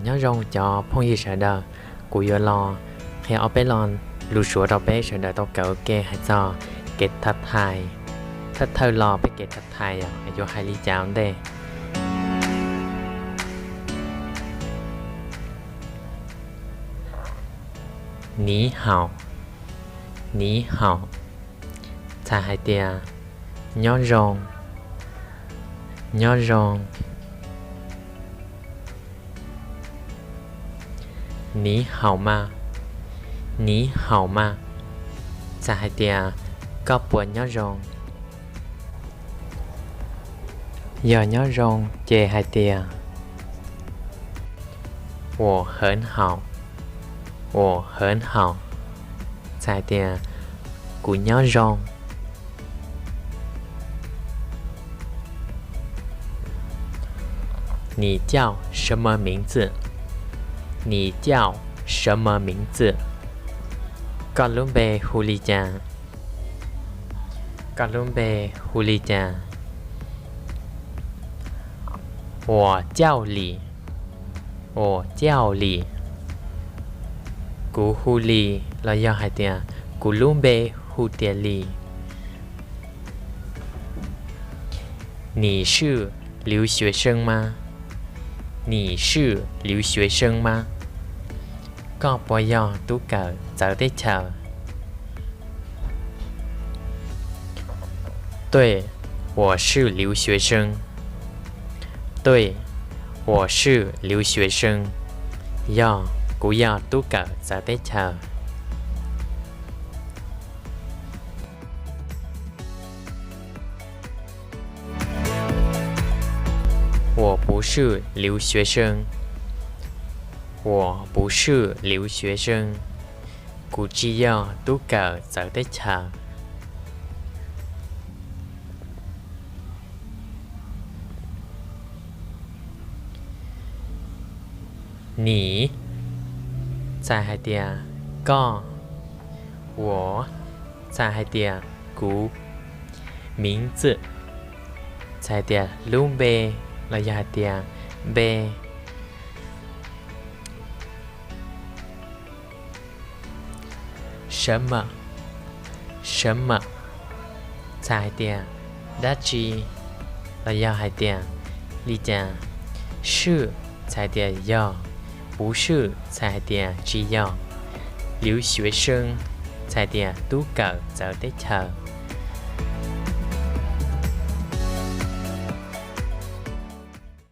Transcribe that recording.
nhớ rong cho phong gì sợ đờ cụ yo lo hay ở bé lon lù sủa đau bé sợ đờ tao cỡ kê hay cho kết thật hài thật thơ lo bé kết thật hài à cho hai ly cháo đây ní hào cha hai tia nhớ rong ní hào ma cha hai tia có buồn nhớ rong giờ nhớ rong chê hai tia 我很好在的古鸟中你叫什么名字格伦贝狐狸酱我叫你古狐狸เรา要hai tia古伦贝蝴蝶狸你是留学生吗ก็不要都搞早点瞧对我是留学生要กูอยากตู้กับจะได้เจอ我不是留学生กู只要ตู้กับจะได้เจอ你在海底ก็我在海底กู名字在的路贝ระยะเดียเบ什么在的ดัชชีระยะเดียลีจัง是在的要不是在的只要留学生在的都搞早的瞧